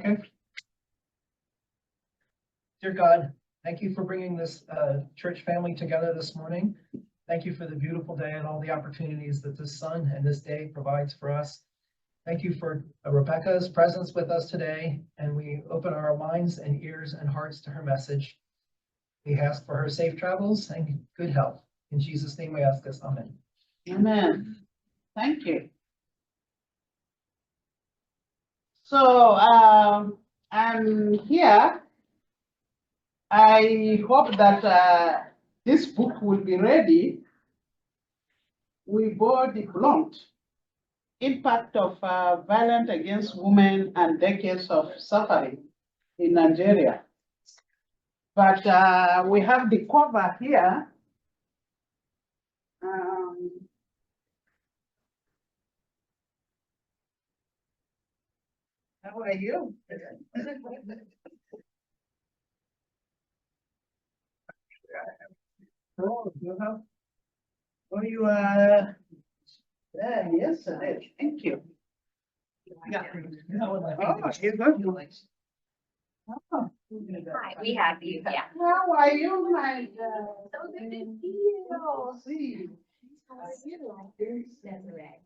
Okay. Dear God, thank you for bringing this church family together this morning. Thank you for the beautiful day and all the opportunities that this sun and this day provides for us. Thank you for Rebecca's presence with us today, and we open our minds and ears and hearts to her message. We ask for her safe travels and good health. In Jesus' name we ask this. Amen. Amen. Thank you. So I'm here. I hope that this book will be ready. We bore the blunt impact of violence against women and decades of suffering in Nigeria. But we have the cover here. How are you? Oh, you are there yesterday. Thank you. Yeah. Oh, you go. Oh. Hi, we have you, yeah. How are you, my So good to see you. see you. How are you? Desiree.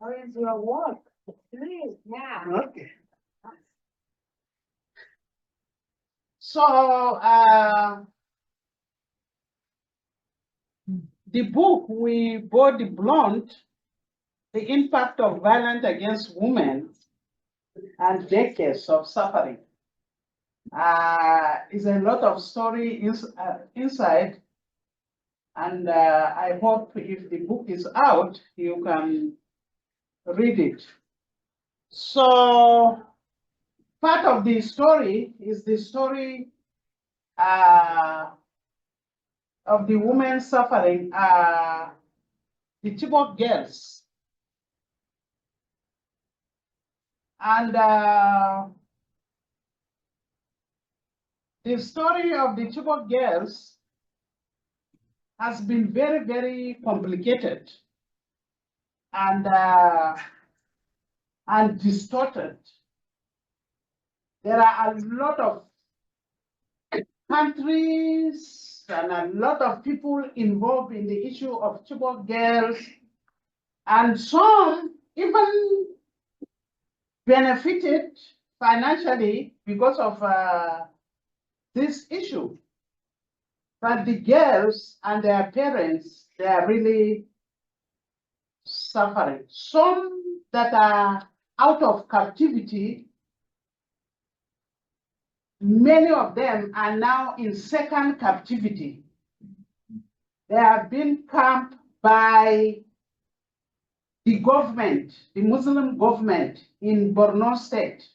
How is your work? Good, yeah. Okay. So the book we bought the blunt, the impact of violence against women and decades of suffering. Is a lot of story inside, and I hope if the book is out, you can read it. So part of the story is the story of the women suffering, the Chibok girls. And the story of the Chibok girls has been very, very complicated and distorted. There are a lot of countries and a lot of people involved in the issue of Chibok girls, and some even benefited financially because of this issue. But the girls and their parents, they are really suffering. Some that are out of captivity, many of them are now in second captivity. They have been camped by the government, the Muslim government in Borno State.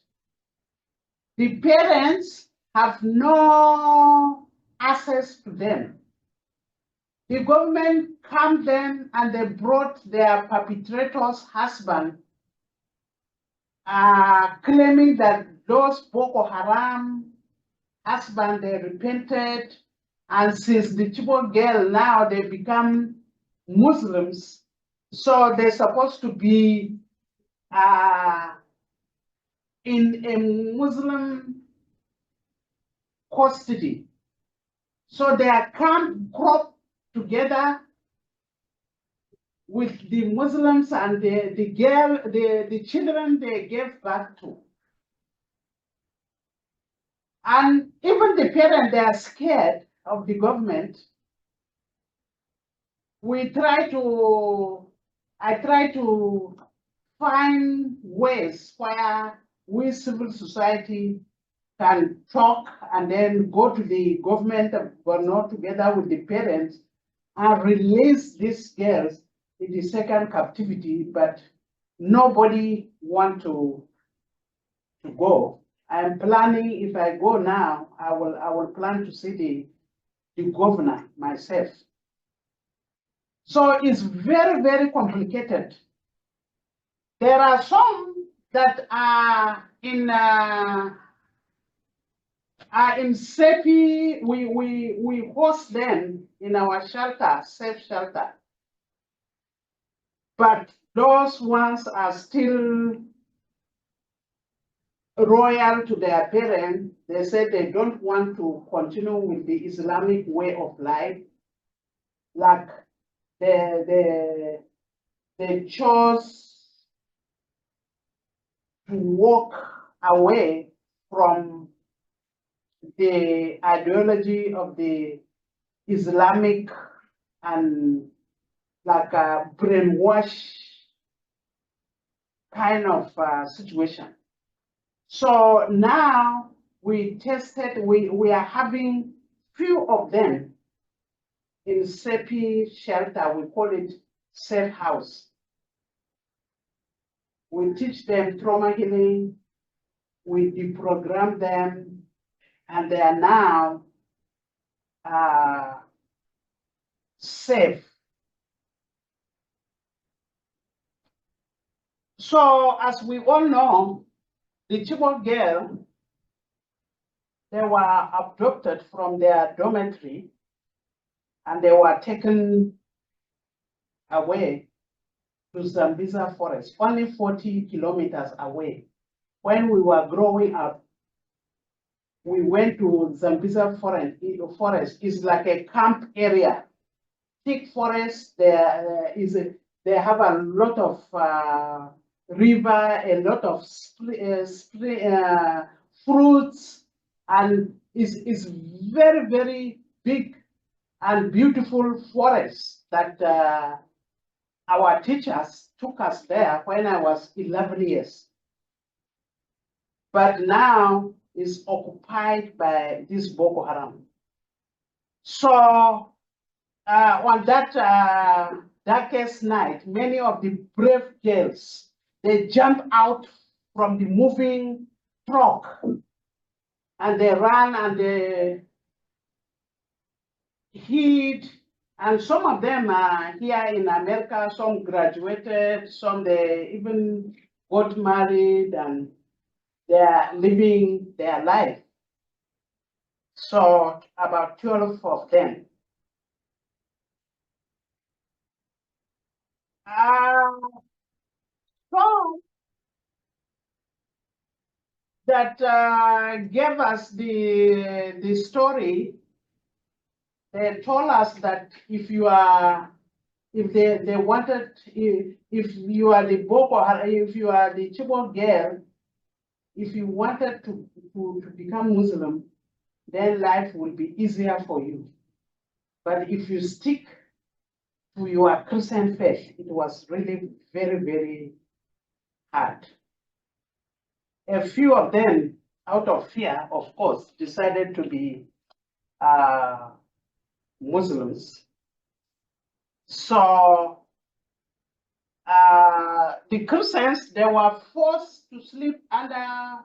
The parents have no access to them. The government camped them and they brought their perpetrator's husband, claiming that those Boko Haram husband, they repented, and since the Chibok girl now they become Muslims, so they're supposed to be in a Muslim custody. So they are grouped together with the Muslims and the children they gave birth to. And even the parents, they are scared of the government. I try to find ways where we civil society can talk and then go to the government of Borno together with the parents and release these girls in the second captivity, but nobody want to go. I'm planning, if I go now, I will plan to see the governor myself. So it's very, very complicated. There are some that are in SEPI. We host them in our shelter, safe shelter. But those ones are still royal to their parents. They said they don't want to continue with the Islamic way of life. Like they chose to walk away from the ideology of the Islamic and like a brainwash kind of situation. So now we are having few of them in SEPI shelter. We call it safe house. We teach them trauma healing, we deprogram them, and they are now safe. So as we all know, the Chibok girl, they were abducted from their dormitory and they were taken away to Zambiza forest, only 40 kilometers away. When we were growing up, we went to Zambiza forest. It's like a camp area. Thick forest, they have a lot of river, a lot of fruits, and is very, very big and beautiful forest that our teachers took us there when I was 11 years. But now is occupied by this Boko Haram. So on that darkest night, many of the brave girls, they jump out from the moving truck and they ran and they hid. And some of them are here in America, some graduated, some they even got married and they are living their life. So about 12 of them. So that gave us the story. They told us that if you are, if they wanted, if you are the Boko Haram, if you are the Chibok girl, if you wanted to become Muslim, then life will be easier for you. But if you stick to your Christian faith, it was really very, very hard. A few of them, out of fear, of course, decided to be Muslims. So the Christians, they were forced to sleep under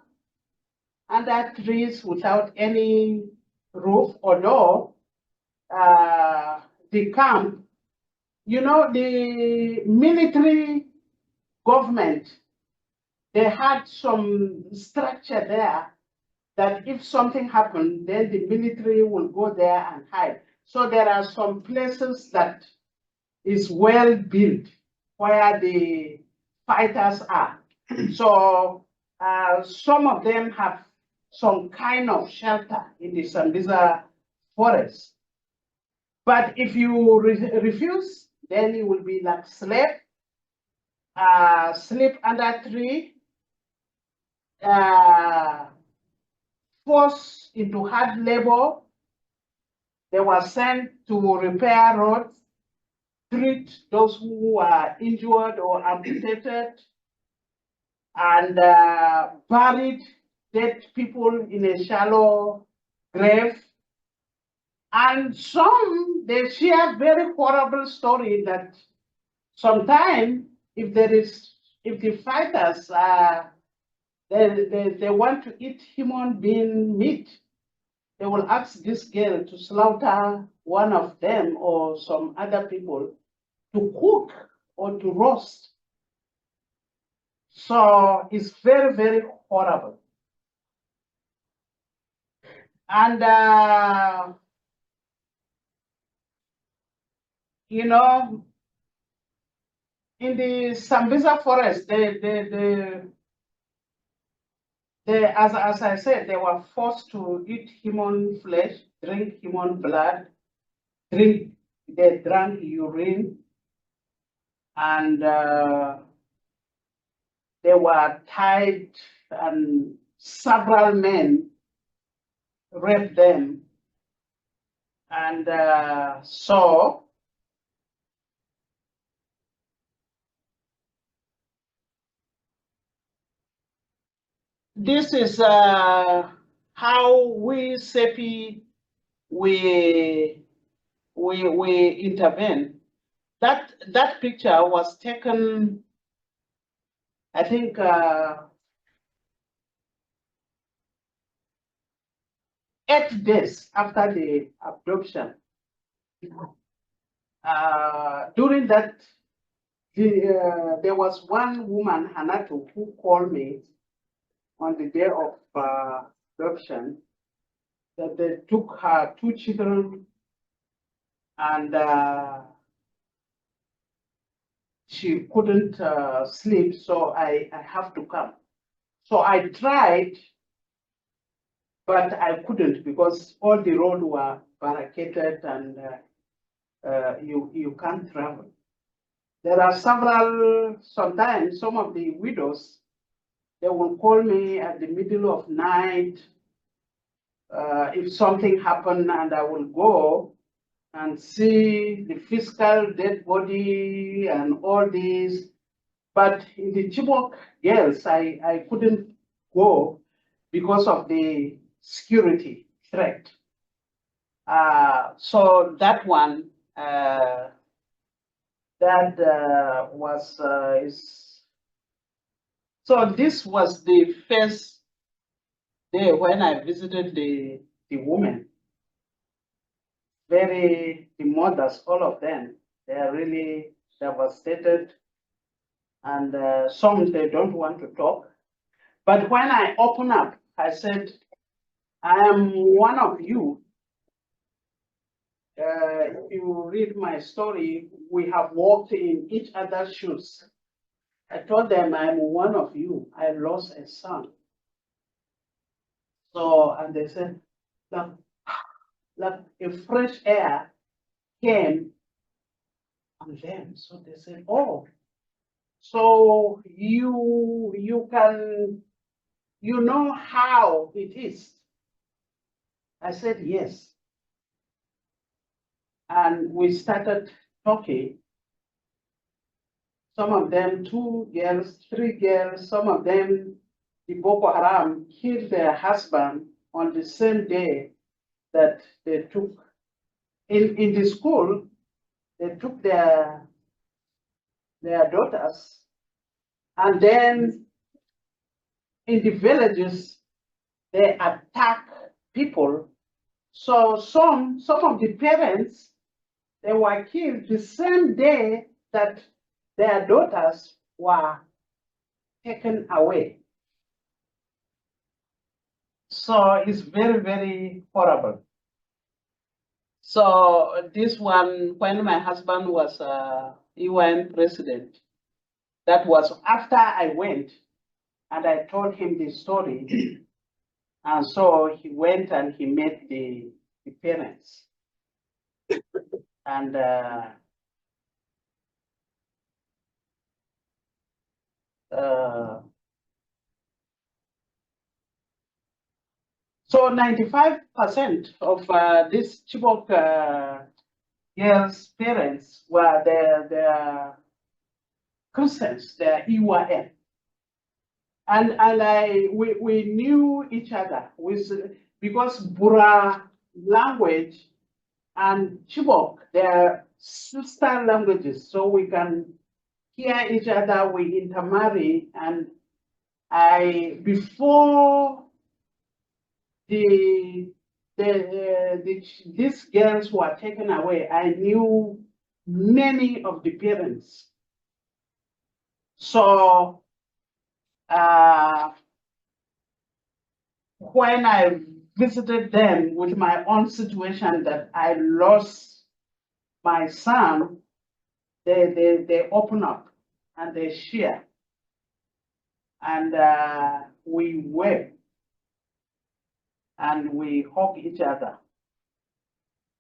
trees without any roof, although the camp, you know, the military government, they had some structure there that if something happened, then the military will go there and hide. So there are some places that is well built where the fighters are. So some of them have some kind of shelter in the Zambiza forest. But if you refuse, then you will be like slave, sleep under tree, forced into hard labor. They were sent to repair roads, treat those who are injured or amputated, and buried dead people in a shallow grave. And some, they share very horrible story that sometimes if the fighters they want to eat human being meat, they will ask this girl to slaughter one of them or some other people to cook or to roast. So it's very, very horrible. And you know, in the Zambiza forest, as I said, they were forced to eat human flesh, drink human blood, they drank urine, and they were tied, and several men raped them. And so this is how we SEPI we intervene. That picture was taken, I think, 8 days after the abduction. During that, there was one woman, Hanato, who called me on the day of adoption, that they took her 2 children, and she couldn't sleep, so I have to come. So I tried, but I couldn't, because all the roads were barricaded, and you can't travel. There are several, sometimes some of the widows, they will call me at the middle of night if something happened, and I will go and see the physical dead body and all this. But in the Chibok girls, I couldn't go because of the security threat. So that one, was so this was the first day when I visited the women. The mothers, all of them, they are really devastated, and some, they don't want to talk. But when I open up, I said, I am one of you. If you read my story, we have walked in each other's shoes. I told them, I'm one of you. I lost a son. So, and they said, like a fresh air came on them. So they said, oh, so you can, you know how it is. I said, yes. And we started talking. Some of them, 2 girls, 3 girls, some of them, the Boko Haram killed their husband on the same day that they took, in the school, they took their daughters, and then in the villages, they attack people. So some of the parents, they were killed the same day that their daughters were taken away. So it's very, very horrible. So this one, when my husband was UN president, that was after I went and I told him the story. And so he went and he met the parents. And so 95% of this Chibok girls' parents were their Christians, they're EYN. And we knew each other because Bura language and Chibok, they're sister languages, so we can hear each other, we intermarry. And before these girls were taken away, I knew many of the parents. So when I visited them with my own situation that I lost my son, they open up and they share. And we wept and we hug each other,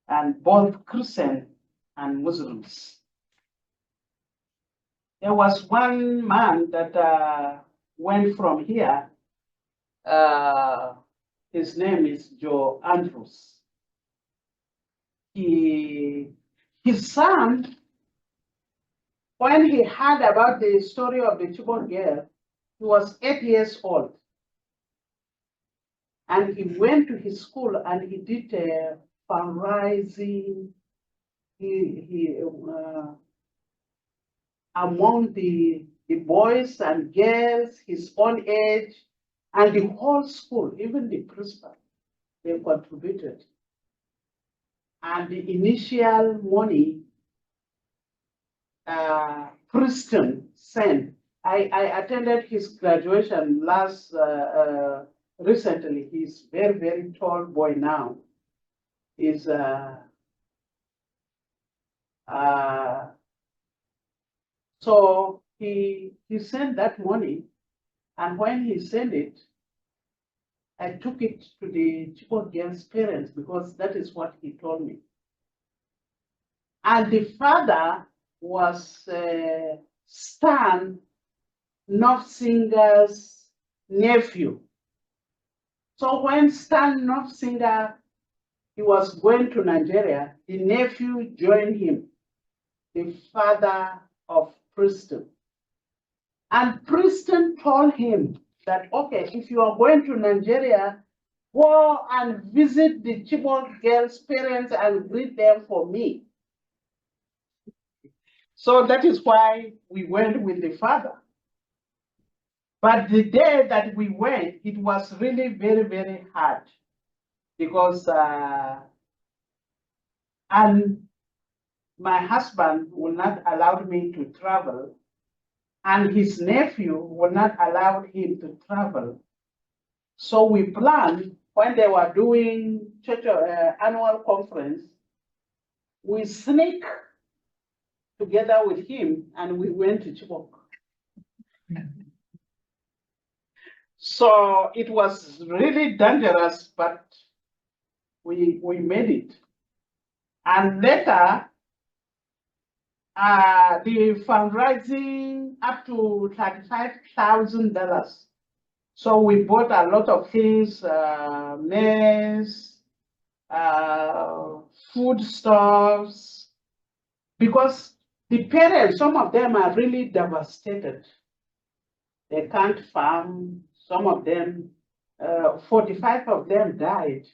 and both Christian and Muslims. There was one man that went from here. His name is Joe Andrews. His son, when he heard about the story of the Chibok girl, he was 8 years old. And he went to his school and he did a fundraising. Among the boys and girls, his own age, and the whole school, even the principal, they contributed. And the initial money, Princeton sent. I attended his graduation recently. He's very, very tall boy now. He's so he sent that money, and when he sent it, I took it to the Chibok girl's parents because that is what he told me. And the father was Stan Nofsinger's nephew. So when Stan Nofsinger, he was going to Nigeria, the nephew joined him, the father of Princeton. And Princeton told him that, okay, if you are going to Nigeria, go and visit the Chibok girls' parents and greet them for me. So that is why we went with the father. But the day that we went, it was really very, very hard because and my husband will not allow me to travel, and his nephew will not allow him to travel. So we planned, when they were doing church annual conference, we sneak together with him and we went to Chibok. So it was really dangerous, but we made it. And later, the fundraising up to $35,000. So we bought a lot of things, maize, foodstuffs, because the parents, some of them are really devastated. They can't farm. Some of them, 45 of them died.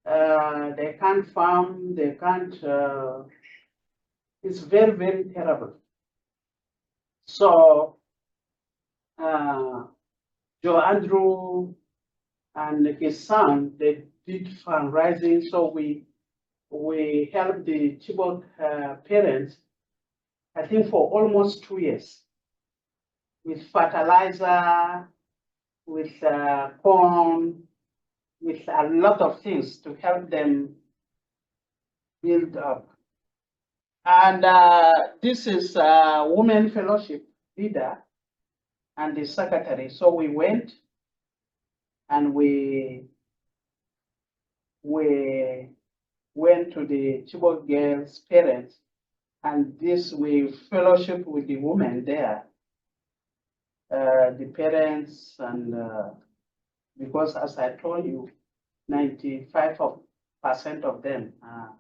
They can't farm, they can't, it's very, very terrible. So, Joe Andrew and his son, they did fundraising. So we helped the Chibok parents, I think for almost 2 years, with fertilizer, with corn, with a lot of things to help them build up. And this is a Women Fellowship leader and the secretary. So we went and we went to the Chibok girls' parents, and we fellowship with the women there, the parents, and because as I told you, 95% of them are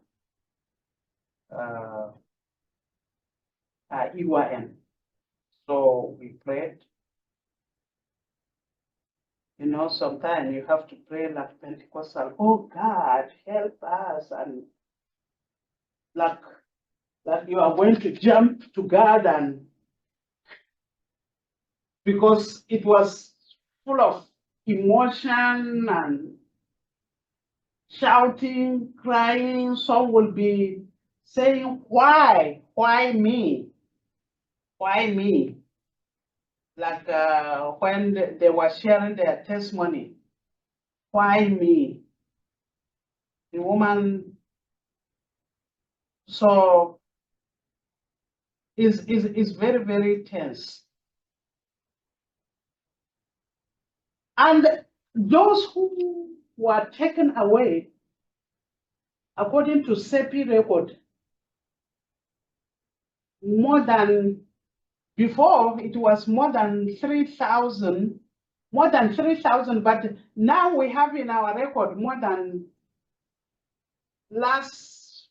EYN. So we prayed. You know, sometimes you have to pray like Pentecostal, oh God, help us, and like you are going to jump to God, and because it was full of emotion and shouting, crying. Some will be saying, why me? Why me? Like when they were sharing their testimony, why me? The woman, so is very, very tense. And those who were taken away, according to SEPI record, before it was more than 3,000, but now we have in our record more than last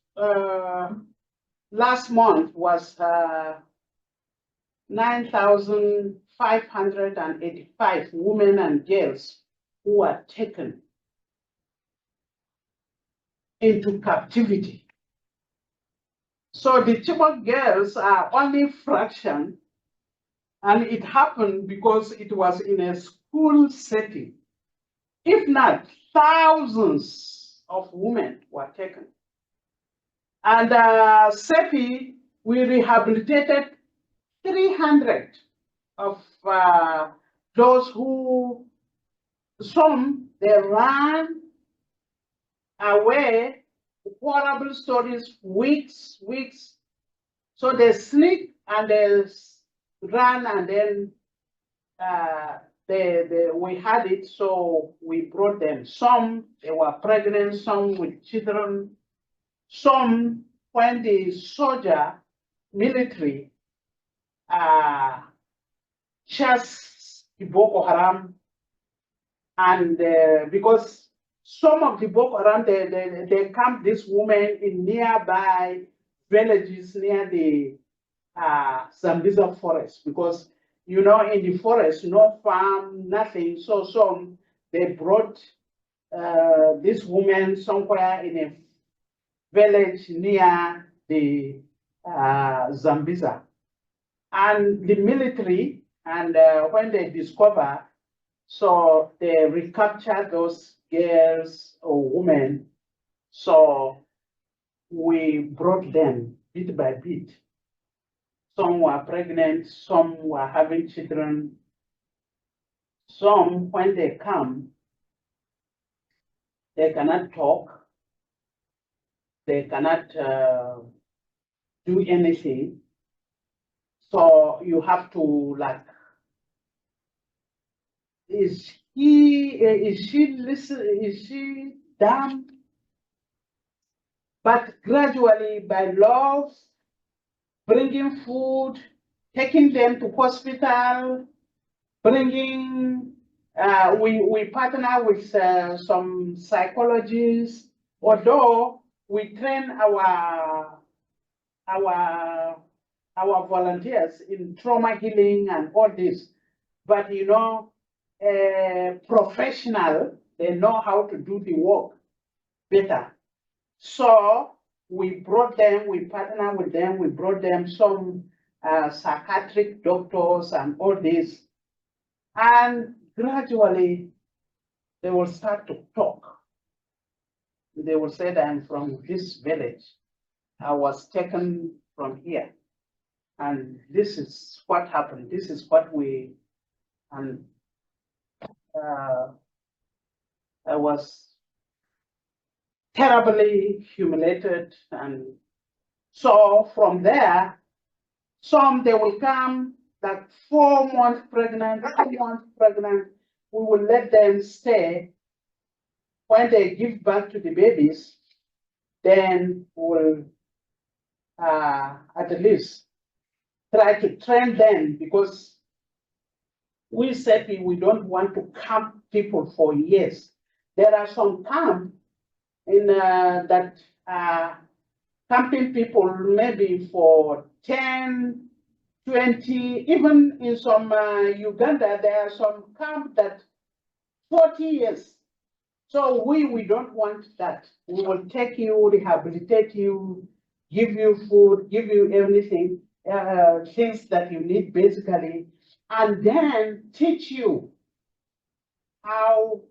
month was 9,585 women and girls who were taken into captivity. So the Chibok girls are only fraction, and it happened because it was in a school setting. If not, thousands of women were taken. And SEPI, we rehabilitated 300 of those who, some they ran away, horrible stories, weeks. So they sneak and they ran, and then we had it, so we brought them. Some they were pregnant, some with children, some when the soldier military chased the Boko Haram, and because some of the Boko Haram, they camped this woman in nearby villages near the Zambiza forest, because you know in the forest no farm, nothing. So some they brought this woman somewhere in a village near the Zambiza, and the military, and when they discover, so they recapture those girls or women. So we brought them bit by bit. Some were pregnant, some were having children. Some, when they come, they cannot talk, they cannot do anything. So you have to like, is she dumb? But gradually, by love, bringing food, taking them to hospital, bringing, we partner with some psychologists, although we train our volunteers in trauma healing and all this, but you know, professional, they know how to do the work better. So we brought them, we partner with them, we brought them some psychiatric doctors and all this. And gradually they will start to talk. They will say that I'm from this village. I was taken from here. And this is what happened. This is what we, and I was terribly humiliated. And so from there, some they will come like 4 months pregnant, 3 months pregnant. We will let them stay. When they give birth to the babies, then we'll at least try to train them, because we said we don't want to camp people for years. There are some camps in that camping people maybe for 10, 20, even in some Uganda, there are some camps that 40 years. So we don't want that. We will take you, rehabilitate you, give you food, give you everything, things that you need basically, and then teach you how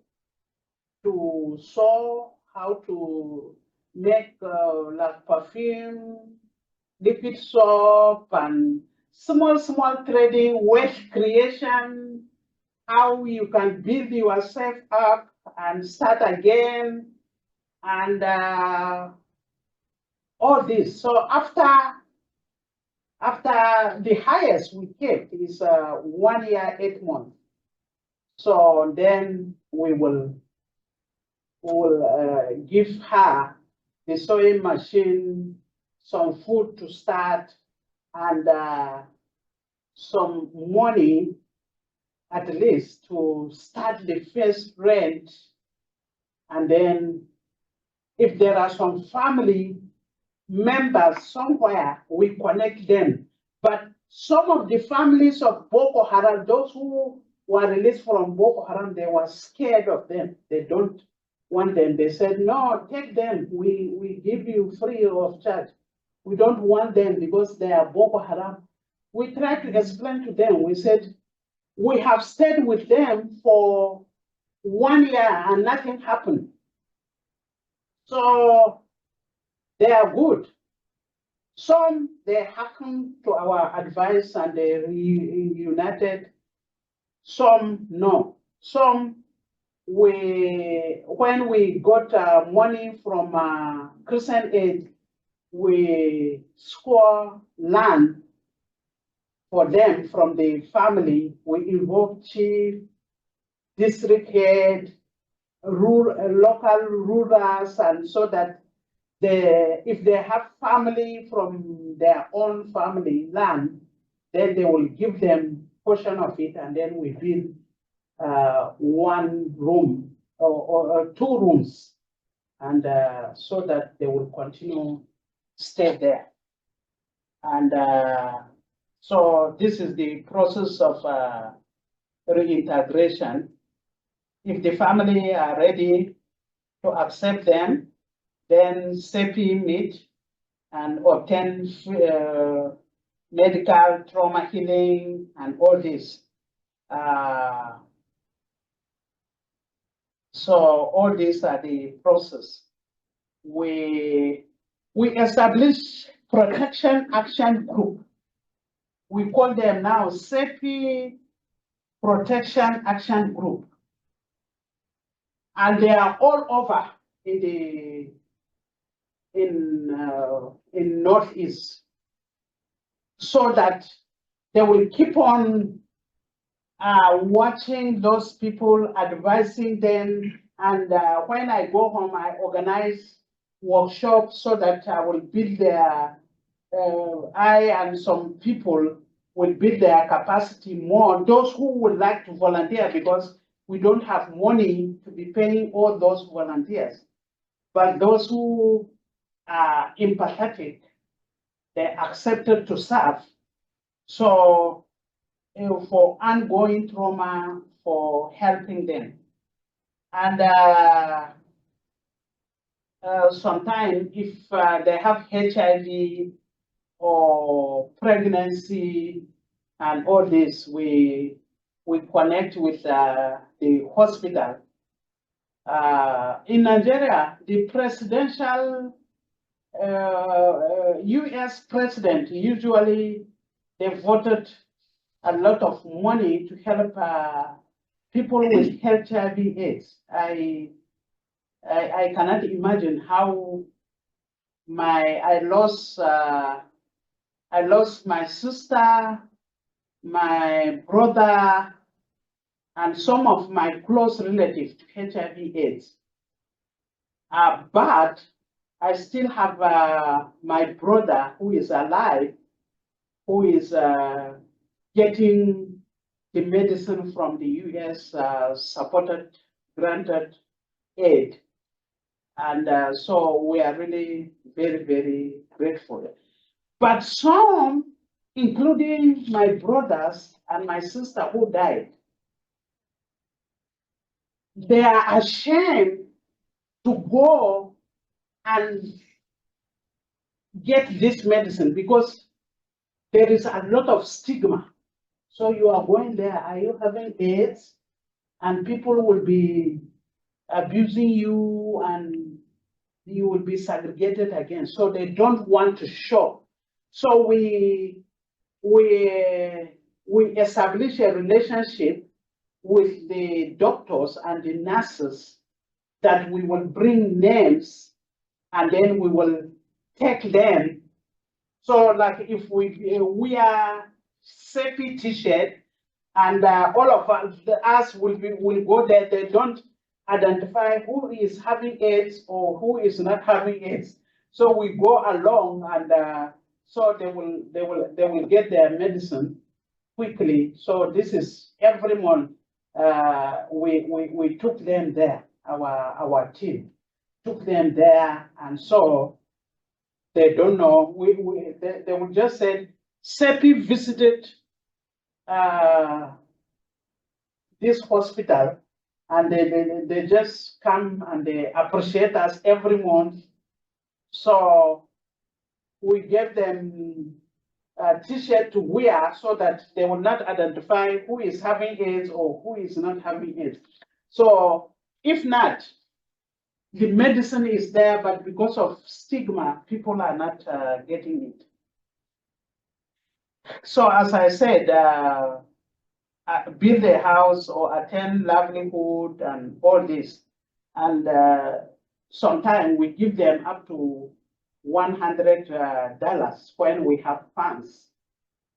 to sew, how to make like perfume, liquid soap, and small trading, wealth creation, how you can build yourself up and start again, and all this. So after the highest we kept is 1 year, 8 months. So then we will give her the sewing machine, some food to start, and some money at least to start the first rent. And then if there are some family members somewhere, we connect them. But some of the families of Boko Haram, those who were released from Boko Haram, they were scared of them. They don't want them. They said, no, take them. We give you free of charge. We don't want them because they are Boko Haram. We tried to explain to them. We said, we have stayed with them for 1 year and nothing happened. So they are good. Some, they hearkened to our advice and they reunited. Some, no. Some, when we got money from Christian Aid, we score land for them from the family. We involve chief, district head, local rulers, and so that if they have family from their own family land, then they will give them portion of it, and then we build 1 room or 2 rooms, and so that they will continue stay there. And so this is the process of reintegration. If the family are ready to accept them, then CEPI meet and obtain medical trauma healing and all this. So all these are the process. We establish protection action group. We call them now CEPI Protection Action Group. And they are all over in Northeast, so that they will keep on watching those people, advising them. And when I go home, I organize workshops so that I will build their, I and some people will build their capacity more. Those who would like to volunteer, because we don't have money to be paying all those volunteers. But those who are empathetic, they accepted to serve. So for ongoing trauma, for helping them. And sometimes if they have HIV or pregnancy and all this, we connect with the hospital. In Nigeria, the presidential US president, usually they voted a lot of money to help people with HIV/AIDS. I cannot imagine how I lost my sister, my brother, and some of my close relatives to HIV/AIDS. But I still have my brother who is alive, who is getting the medicine from the US supported, granted aid. And so we are really very, very grateful. But some, including my brothers and my sister who died, they are ashamed to go and get this medicine because there is a lot of stigma. So you are going there, are you having AIDS? And people will be abusing you and you will be segregated again. So they don't want to show. So we establish a relationship with the doctors and the nurses that we will bring names and then we will take them. So like if we wear CEPI t-shirt And all of us will go there. They don't identify who is having AIDS or who is not having AIDS. So we go along, and so they will get their medicine quickly. So this is every month. We took them there. Our team took them there, and so they don't know. They will just say, "Sepi visited this hospital," and they just come and they appreciate us every month. So we give them a t-shirt to wear so that they will not identify who is having AIDS or who is not having AIDS. So if not, the medicine is there, but because of stigma, people are not getting it. So as I said, build a house or attend livelihood and all this. And sometimes we give them up to $100 when we have funds.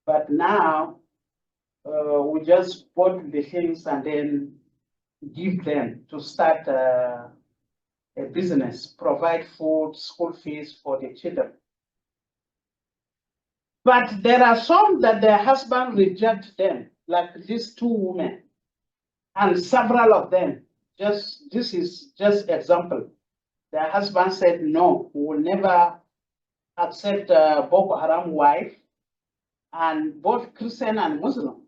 But now we just bought the things and then give them to start a business, provide food, school fees for the children. But there are some that their husband reject them, like these two women, and several of them. This is just example. Their husband said, "No, we will never accept Boko Haram wife," and both Christian and Muslim.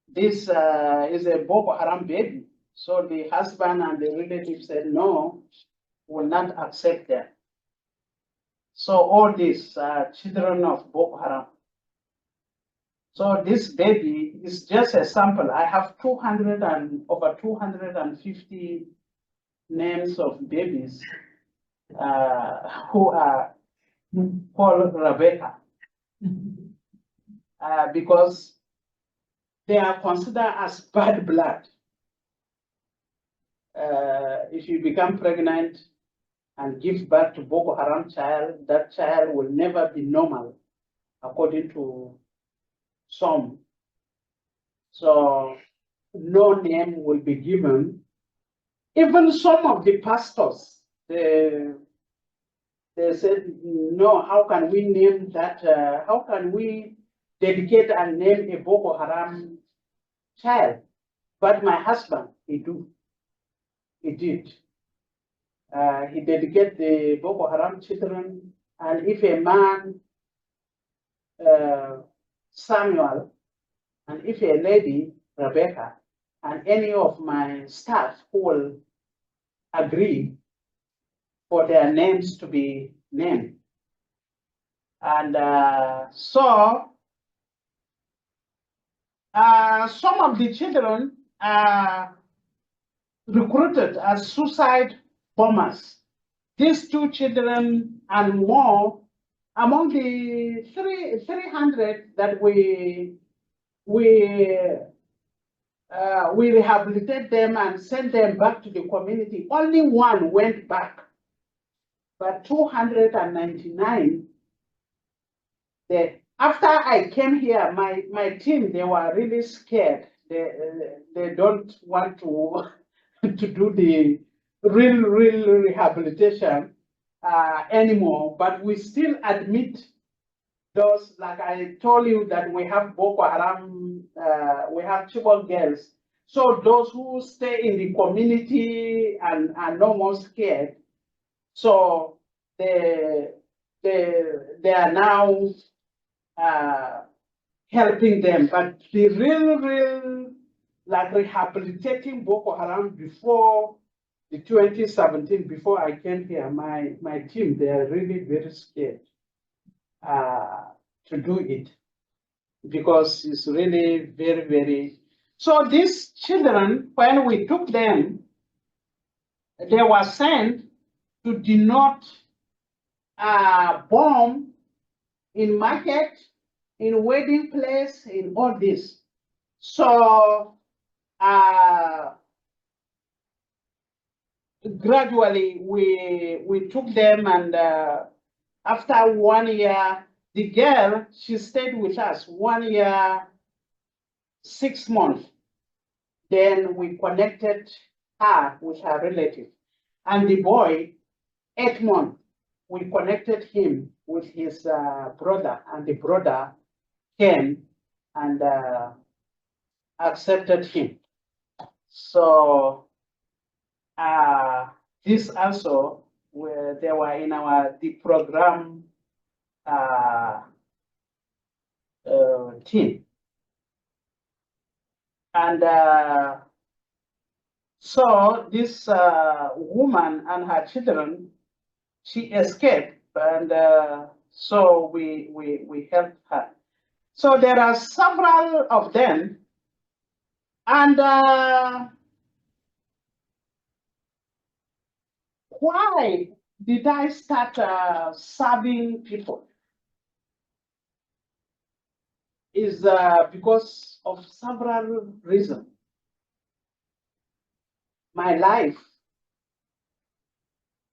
This is a Boko Haram baby. So the husband and the relative said, "No, will not accept them." So all these children of Boko Haram. So this baby is just a sample. I have over 250 names of babies who are called Rebecca because they are considered as bad blood. If you become pregnant and give birth to Boko Haram child, that child will never be normal, according to some. So no name will be given. Even some of the pastors, they said, "No, how can we name that? How can we dedicate and name a Boko Haram child?" But my husband, he did. He dedicated the Boko Haram children, and if a man, Samuel, and if a lady, Rebecca, and any of my staff who will agree for their names to be named. And so some of the children are recruited as suicide bombers. These two children and more, among the 300 that we rehabilitate them and send them back to the community, only one went back. But 299, after I came here, my team, they were really scared. They don't want to, to do the real rehabilitation anymore, but we still admit those, like I told you that we have Boko Haram, we have Chibok girls. So those who stay in the community and are no more scared, so they are now helping them. But the real like rehabilitating Boko Haram before the 2017, before I came here, my team, they are really very scared to do it because it's really very. So these children, when we took them, they were sent to do not bomb in market, in wedding place, in all this. So gradually we took them, and after 1 year, the girl, she stayed with us 1 year, 6 months. Then we connected her with her relative. And the boy, 8 months, we connected him with his brother, and the brother came and accepted him. So this also, where they were in the program team. And so this woman and her children, she escaped, and so we helped her. So there are several of them, and why did I start serving people? Is because of several reasons. My life,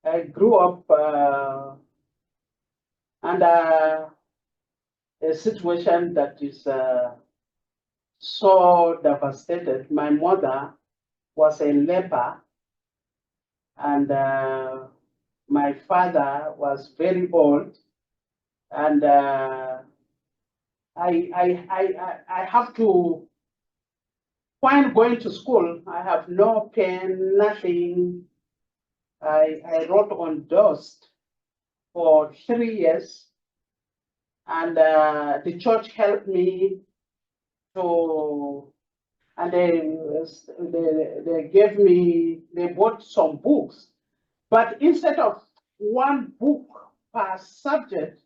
I grew up under a situation that is so devastated. My mother was a leper, and my father was very old, and I have to, while going to school, I have no pen, nothing. I wrote on dust for 3 years, and the church helped me to, and they gave me, they bought some books, but instead of one book per subject,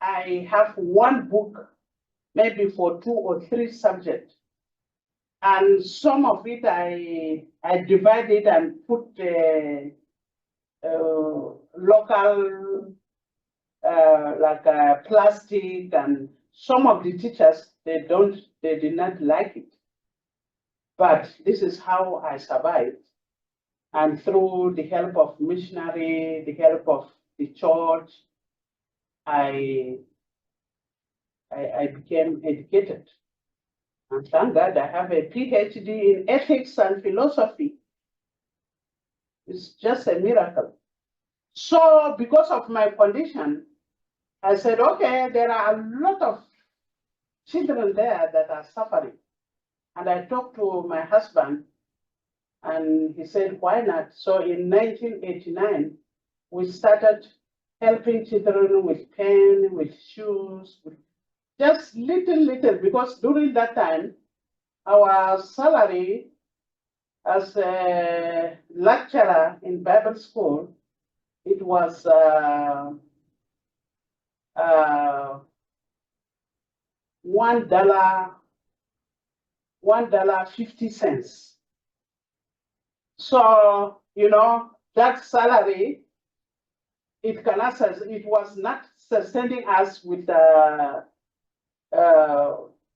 I have one book maybe for 2 or 3 subjects. And some of it I divided and put local like plastic, and some of the teachers, they did not like it. But this is how I survived. And through the help of missionary, the help of the church, I became educated. And thank God I have a PhD in ethics and philosophy. It's just a miracle. So because of my condition, I said, okay, there are a lot of children there that are suffering. And I talked to my husband, and he said, why not? So in 1989, we started helping children with pen, with shoes, with just little, because during that time, our salary as a lecturer in Bible school, it was $1.50. So, you know, that salary, it was not sustaining us with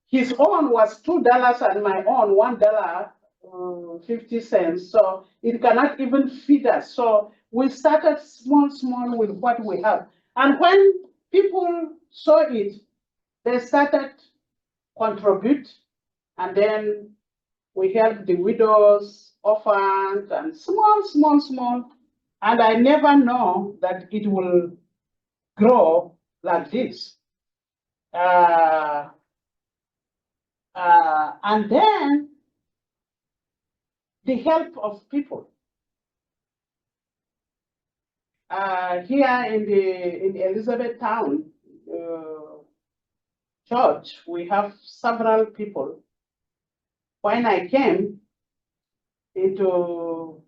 his own was $2 and my own $1.50. So it cannot even feed us. So we started small with what we have. And when people saw it, they started contribute, and then we helped the widows, orphans, and small. And I never know that it will grow like this. And then the help of people. Here in Elizabethtown church, we have several people. When I came into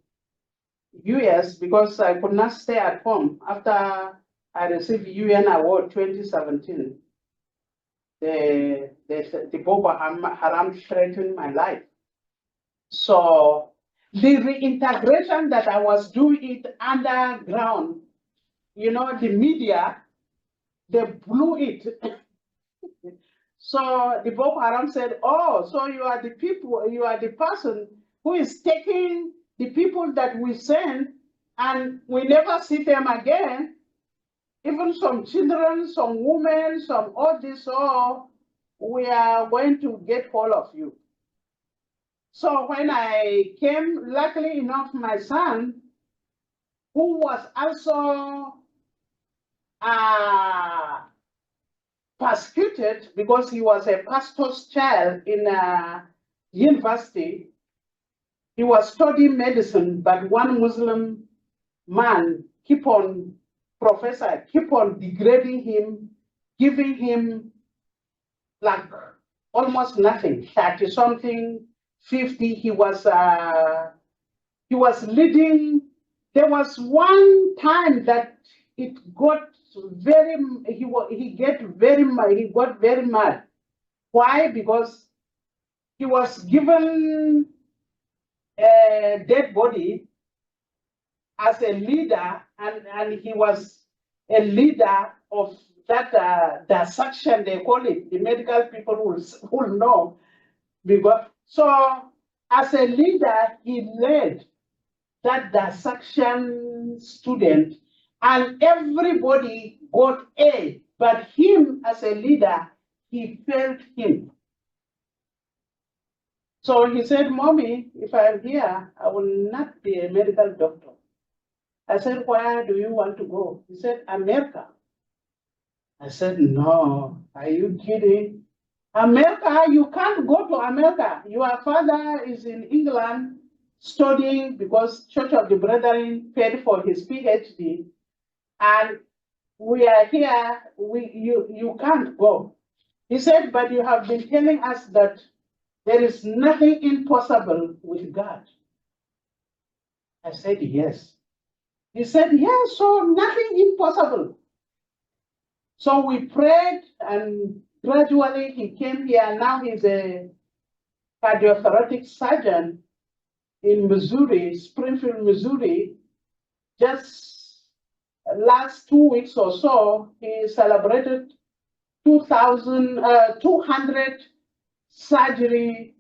US, because I could not stay at home after I received UN Award 2017, the Boko Haram threatened my life. So the reintegration that I was doing it underground, you know, the media, they blew it. So the Boko Haram said, oh, so you are the people, you are the person who is taking the people that we send, and we never see them again. Even some children, some women, some all this, so we are going to get hold of you. So when I came, luckily enough, my son, who was also persecuted because he was a pastor's child in a university. He was studying medicine, but one Muslim man professor keep on degrading him, giving him like almost nothing, 30 something, 50. He was leading. There was one time that it got very, he got very mad. Why? Because he was given a dead body as a leader, and he was a leader of that dissection, they call it. The medical people will know. Because, so as a leader, he led that dissection student, and everybody got A, but him as a leader, he failed him. So he said, Mommy, if I'm here, I will not be a medical doctor. I said, where do you want to go? He said, America. I said, no, are you kidding? America, you can't go to America. Your father is in England studying because Church of the Brethren paid for his PhD. And we are here, you can't go. He said, but you have been telling us that there is nothing impossible with God. I said, yes. He said, yes, so nothing impossible. So we prayed, and gradually he came here. Now he's a cardiothoracic surgeon in Missouri, Springfield, Missouri. Just last 2 weeks or so, he celebrated 200 surgery,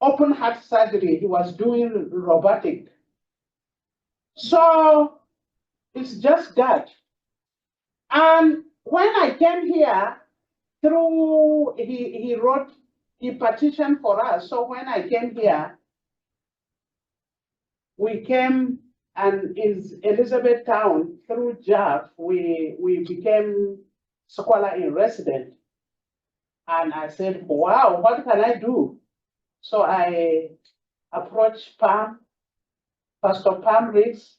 open heart surgery. He was doing robotic. So it's just that. And when I came here, he wrote, he petitioned for us. So when I came here, we came, and in Elizabethtown, through JAF, we became scholar in resident. And I said, wow, what can I do? So I approached Pastor Pam Riggs.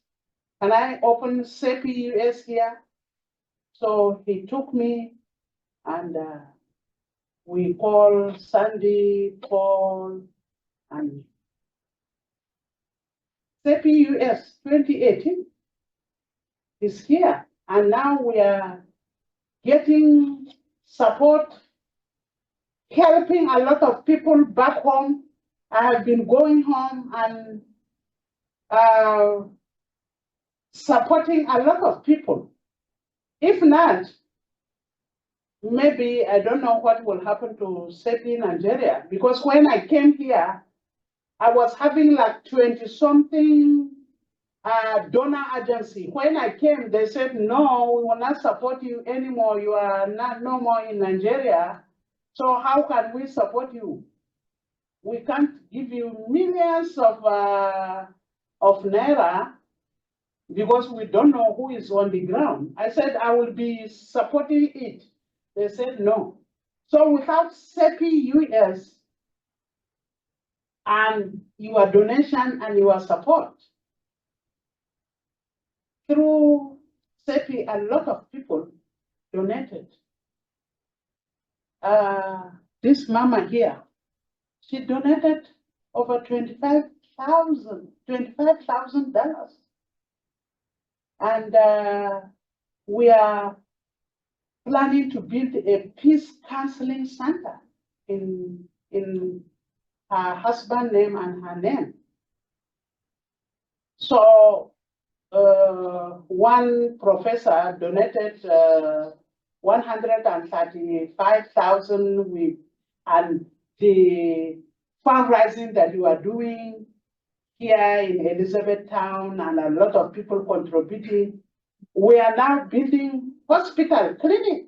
Can I open CEPI US here? So he took me, and we called Sandy, Paul, and CEPI US 2018 is here. And now we are getting support, helping a lot of people back home. I have been going home and supporting a lot of people. If not, maybe I don't know what will happen to CEPI Nigeria, because when I came here, I was having like 20-something donor agency. When I came, they said, no, we will not support you anymore. You are not no more in Nigeria. So how can we support you? We can't give you millions of naira because we don't know who is on the ground. I said, I will be supporting it. They said no. So without CEPI US and your donation and your support, through CEPI, a lot of people donated. This mama here, she donated over $25,000. And we are planning to build a peace counseling center in her husband's name and her name. So one professor donated 135,000, and the fundraising that you are doing here in Elizabethtown, and a lot of people contributing. We are now building hospital, clinic,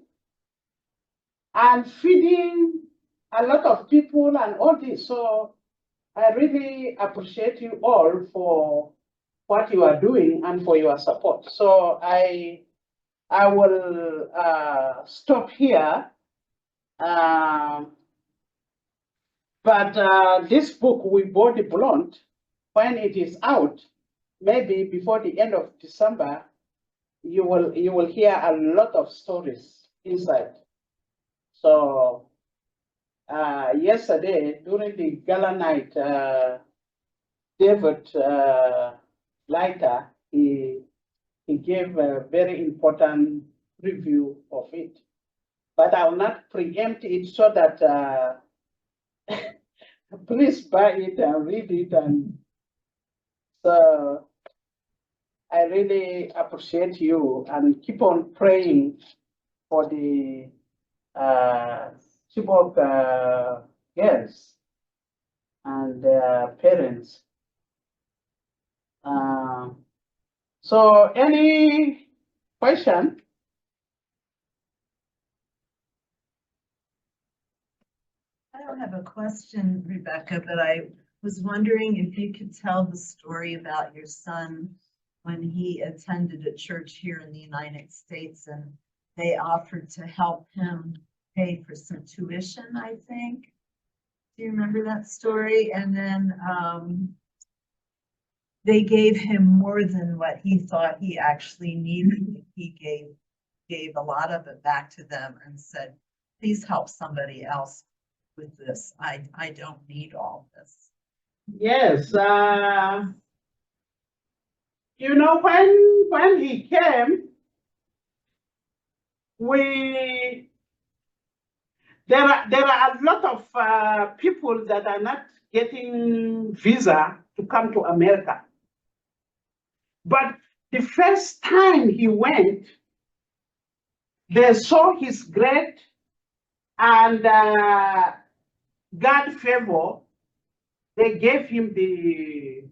and feeding a lot of people and all this. So I really appreciate you all for what you are doing and for your support. So I will stop here. But this book, We Bought the Blonde, when it is out, maybe before the end of December, you will hear a lot of stories inside. So yesterday during the gala night, David Leiter, he gave a very important review of it. But I will not preempt it so that please buy it and read it. And so I really appreciate you and keep on praying for the Chibok girls and their parents. So any question? I don't have a question, Rebecca, but I was wondering if you could tell the story about your son when he attended a church here in the United States and they offered to help him pay for some tuition, I think. Do you remember that story? And then they gave him more than what he thought he actually needed. He gave a lot of it back to them and said, please help somebody else with this. I don't need all this. Yes. You know, when he came, there are a lot of people that are not getting visa to come to America. But the first time he went, they saw his grade and God favor. They gave him the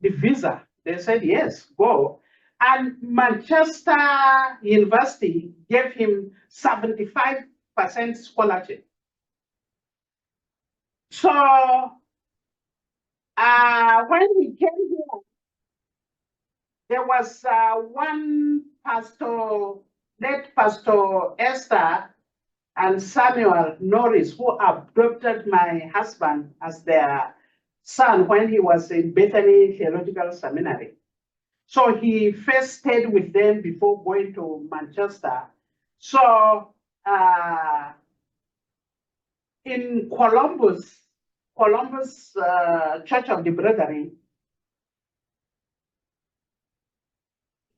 visa. They said, yes, go. And Manchester University gave him 75% scholarship. So when he came here, there was one pastor, late Pastor Esther and Samuel Norris, who adopted my husband as their son when he was in Bethany Theological Seminary. So he first stayed with them before going to Manchester. So in Columbus Church of the Brethren,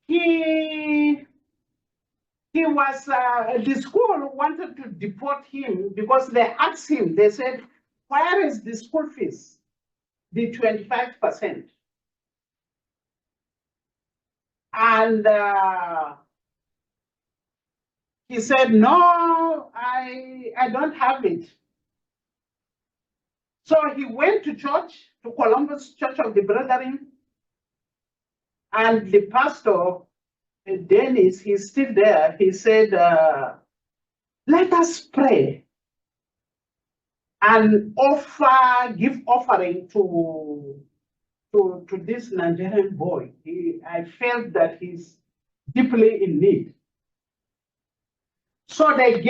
he was, the school wanted to deport him because they asked him, they said, where is the school fees? The 25%. And he said, no, I don't have it. So he went to church, to Columbus Church of the Brethren, and the pastor, Dennis, he's still there. He said, let us pray and give offering to this Nigerian boy. I felt that he's deeply in need. So they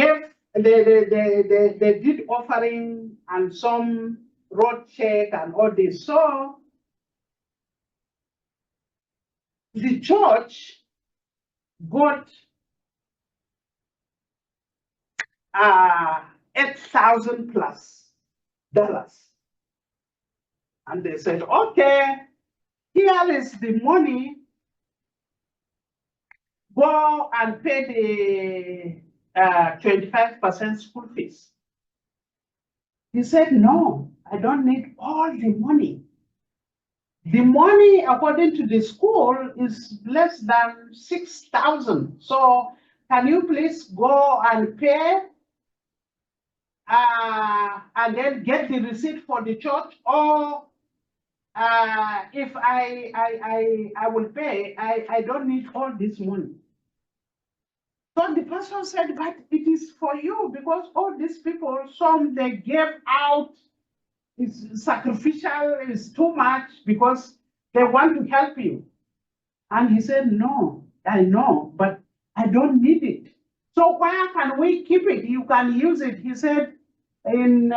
did offering and some road check and all this. So the church got 8,000 plus dollars. And they said, okay, here is the money. Go and pay the 25% school fees. He said, no, I don't need all the money. The money, according to the school, is less than 6,000. So can you please go and pay and then get the receipt for the church? Or if I will pay, I don't need all this money. So the pastor said, but it is for you because all these people, some they gave out, it's sacrificial, it's too much because they want to help you. And he said, no, I know, but I don't need it. So where can we keep it? You can use it. He said, in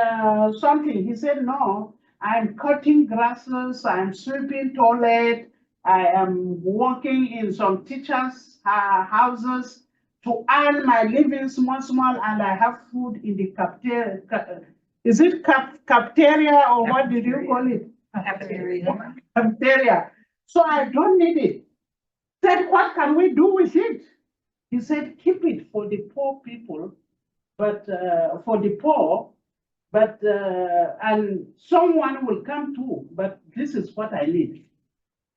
something. He said, no, I'm cutting grasses, I'm sweeping toilet, I am working in some teachers' houses to earn my living small, and I have food in the cafeteria. Is it cafeteria or what did you call it? Cafeteria. Cafeteria. So I don't need it. Said, what can we do with it? He said, keep it for the poor people, but for the poor, but and someone will come too, but this is what I need.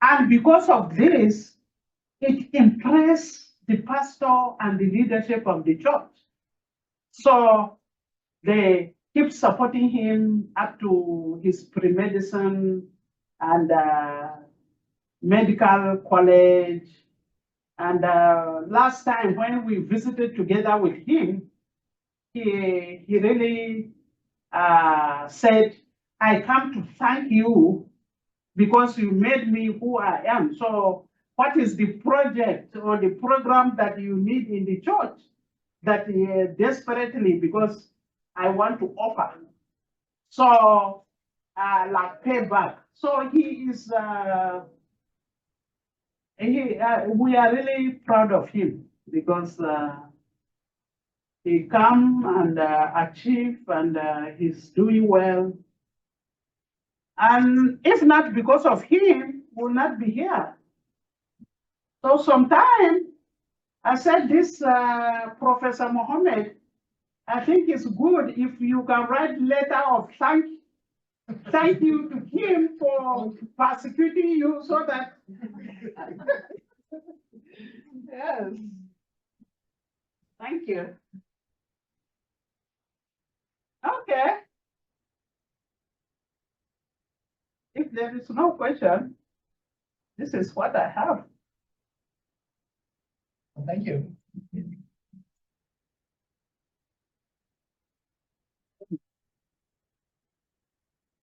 And because of this, it impressed the pastor and the leadership of the church. So they keep supporting him up to his pre-medicine and medical college. And last time when we visited together with him, he really said, I come to thank you because you made me who I am. So what is the project or the program that you need in the church that desperately, because I want to offer? So like payback. So he is, we are really proud of him because he come and achieve and he's doing well. And if not because of him, we'll not be here. So sometime I said this Professor Mohammed, I think it's good if you can write letter of thank you to him for persecuting you so that yes. Thank you. Okay. If there is no question, this is what I have. Well, thank you.